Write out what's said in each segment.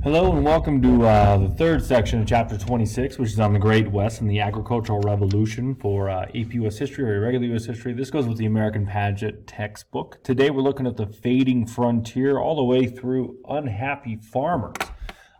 Hello and welcome to the third section of Chapter 26, which is on the Great West and the Agricultural Revolution for AP U.S. History or regular U.S. History. This goes with the American Paget textbook. Today we're looking at the fading frontier all the way through unhappy farmers.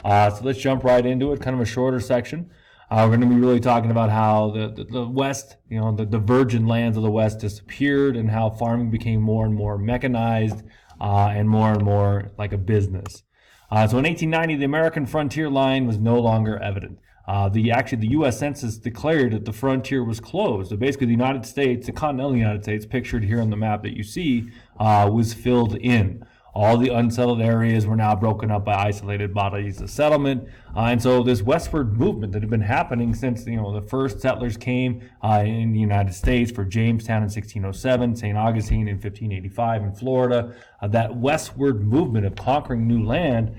So let's jump right into it, kind of a shorter section. We're going to be really talking about how the West, the virgin lands of the West disappeared and how farming became more and more mechanized and more like a business. So in 1890, the American frontier line was no longer evident. The U.S. Census declared that the frontier was closed. So basically, the United States, the continental United States, pictured here on the map that you see, was filled in. All the unsettled areas were now broken up by isolated bodies of settlement. And so this westward movement that had been happening since, the first settlers came in the United States for Jamestown in 1607, St. Augustine in 1585 in Florida, that westward movement of conquering new land,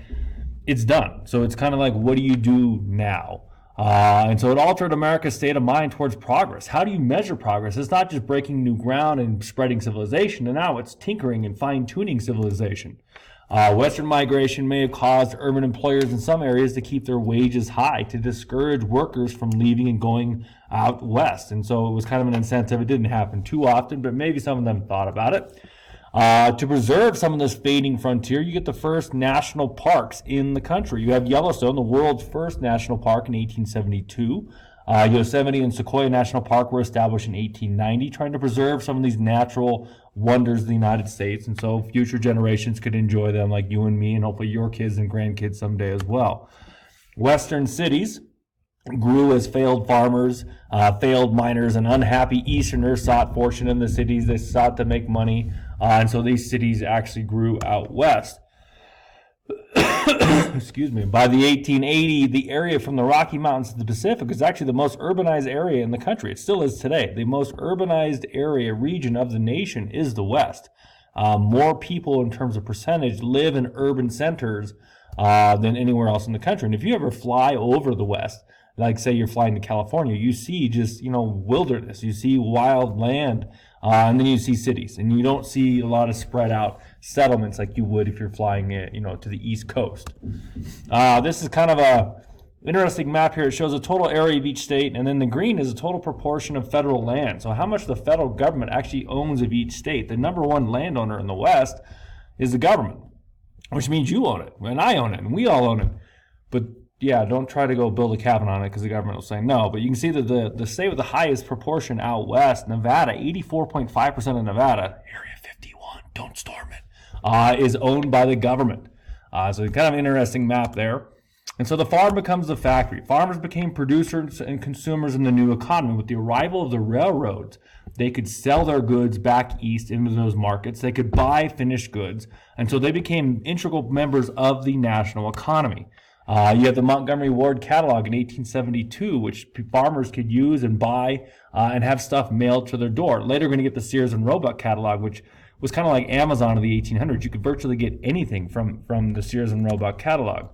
it's done. So it's kind of like, what do you do now? And so it altered America's state of mind towards progress. How do you measure progress? It's not just breaking new ground and spreading civilization, and now it's tinkering and fine-tuning civilization. Western migration may have caused urban employers in some areas to keep their wages high, to discourage workers from leaving and going out west. And so it was kind of an incentive. It didn't happen too often, but maybe some of them thought about it. To preserve some of this fading frontier, you get the first national parks in the country. You have Yellowstone, the world's first national park in 1872. Yosemite and Sequoia National Park were established in 1890, trying to preserve some of these natural wonders of the United States, and so future generations could enjoy them like you and me, and hopefully your kids and grandkids someday as well. Western cities grew as failed farmers, failed miners, and unhappy Easterners sought fortune in the cities. They sought to make money, and so these cities actually grew out west. Excuse me. By the 1880, the area from the Rocky Mountains to the Pacific is actually the most urbanized area in the country. It still is today. The most urbanized region of the nation is the West. More people in terms of percentage live in urban centers than anywhere else in the country. And if you ever fly over the West, like say you're flying to California, you see just, wilderness, you see wild land, and then you see cities, and you don't see a lot of spread out settlements like you would if you're flying, to the East Coast. This is kind of a interesting map here. It shows the total area of each state, and then the green is the total proportion of federal land. So how much the federal government actually owns of each state. The number one landowner in the West is the government, which means you own it, and I own it, and we all own it. But yeah, don't try to go build a cabin on it because the government will say no. But you can see that the state with the highest proportion out west, Nevada, 84.5% of Nevada, Area 51, don't storm it, is owned by the government. So kind of an interesting map there. And so the farm becomes the factory. Farmers became producers and consumers in the new economy. With the arrival of the railroads, they could sell their goods back east into those markets. They could buy finished goods. And so they became integral members of the national economy. You have the Montgomery Ward catalog in 1872, which farmers could use and buy and have stuff mailed to their door. Later, we're going to get the Sears and Roebuck catalog, which was kind of like Amazon of the 1800s. You could virtually get anything from the Sears and Roebuck catalog.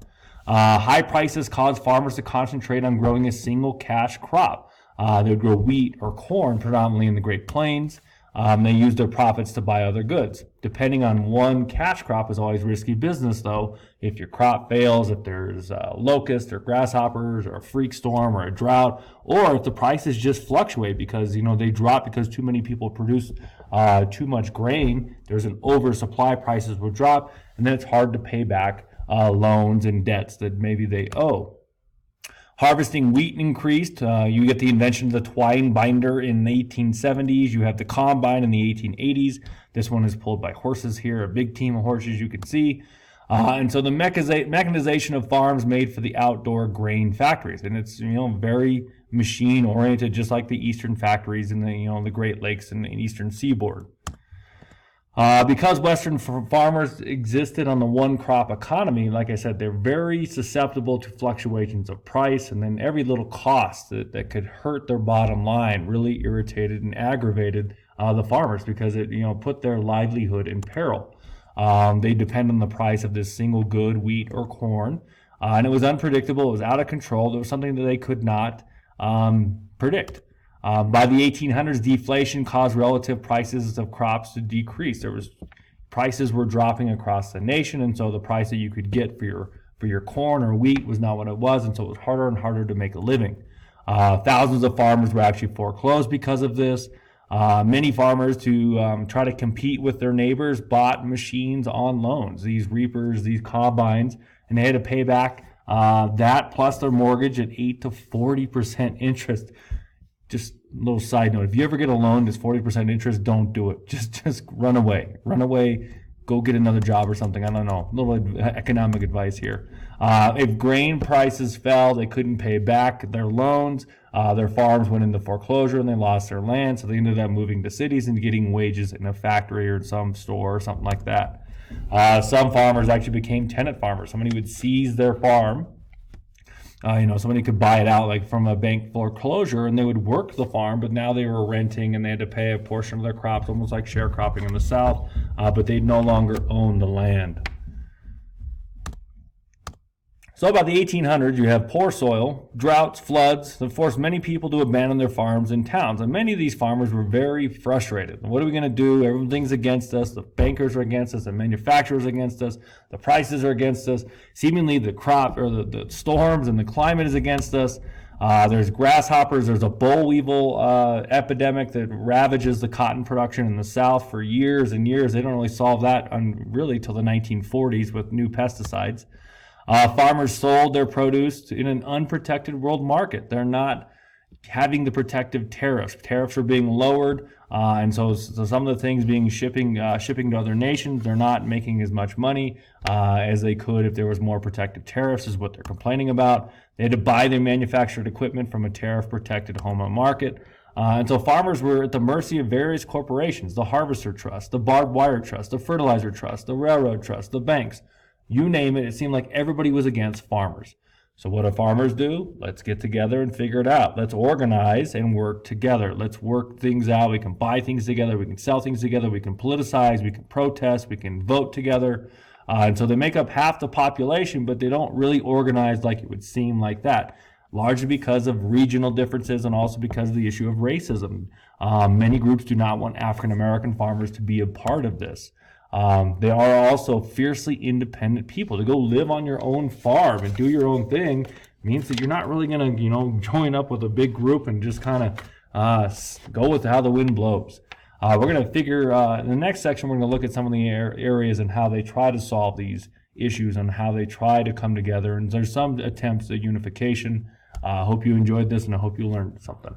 High prices caused farmers to concentrate on growing a single cash crop. They would grow wheat or corn predominantly in the Great Plains. They used their profits to buy other goods. Depending on one cash crop is always risky business, though. If your crop fails, if there's locusts or grasshoppers or a freak storm or a drought, or if the prices just fluctuate because they drop because too many people produce too much grain, there's an oversupply, prices will drop, and then it's hard to pay back loans and debts that maybe they owe. Harvesting wheat increased. You get the invention of the twine binder in the 1870s. You have the combine in the 1880s. This one is pulled by horses here, a big team of horses you can see. And so the mechanization of farms made for the outdoor grain factories. And it's, very machine oriented, just like the eastern factories in the Great Lakes and the eastern seaboard. Because Western farmers existed on the one-crop economy, like I said, they're very susceptible to fluctuations of price, and then every little cost that could hurt their bottom line really irritated and aggravated the farmers because it put their livelihood in peril. They depend on the price of this single good, wheat or corn, and it was unpredictable. It was out of control. It was something that they could not predict. By the 1800s, deflation caused relative prices of crops to decrease. Prices were dropping across the nation, and so the price that you could get for for your corn or wheat was not what it was, and so it was harder and harder to make a living. Thousands of farmers were actually foreclosed because of this. Many farmers, to try to compete with their neighbors, bought machines on loans, these reapers, these combines, and they had to pay back that plus their mortgage at 8 to 40% interest. Just a little side note, if you ever get a loan that's 40% interest, don't do it. Just run away. Run away. Go get another job or something. I don't know. A little economic advice here. If grain prices fell, they couldn't pay back their loans. Their farms went into foreclosure and they lost their land. So they ended up moving to cities and getting wages in a factory or in some store or something like that. Some farmers actually became tenant farmers. Somebody would seize their farm. Somebody could buy it out like from a bank foreclosure and they would work the farm, but now they were renting and they had to pay a portion of their crops, almost like sharecropping in the South, but they no longer own the land. So about the 1800s, you have poor soil, droughts, floods that forced many people to abandon their farms and towns. And many of these farmers were very frustrated. What are we going to do? Everything's against us. The bankers are against us. The manufacturers are against us. The prices are against us. Seemingly the crop or the storms and the climate is against us. There's grasshoppers. There's a boll weevil epidemic that ravages the cotton production in the South for years and years. They don't really solve that really till the 1940s with new pesticides. Farmers sold their produce in an unprotected world market. They're not having the protective tariffs. Tariffs are being lowered, and so some of the things being shipping to other nations, they're not making as much money as they could if there was more protective tariffs, is what they're complaining about. They had to buy their manufactured equipment from a tariff-protected home market. And so farmers were at the mercy of various corporations, the Harvester Trust, the Barbed Wire Trust, the Fertilizer Trust, the Railroad Trust, the banks. You name it, it seemed like everybody was against farmers. So what do farmers do? Let's get together and figure it out. Let's organize and work together. Let's work things out. We can buy things together. We can sell things together. We can politicize. We can protest. We can vote together. And so they make up half the population, but they don't really organize like it would seem like that, largely because of regional differences and also because of the issue of racism. Many groups do not want African American farmers to be a part of this. They are also fiercely independent people. To go live on your own farm and do your own thing means that you're not really going to, join up with a big group and just kind of go with how the wind blows. We're going to figure, in the next section, we're going to look at some of the areas and how they try to solve these issues and how they try to come together. And there's some attempts at unification. I hope you enjoyed this and I hope you learned something.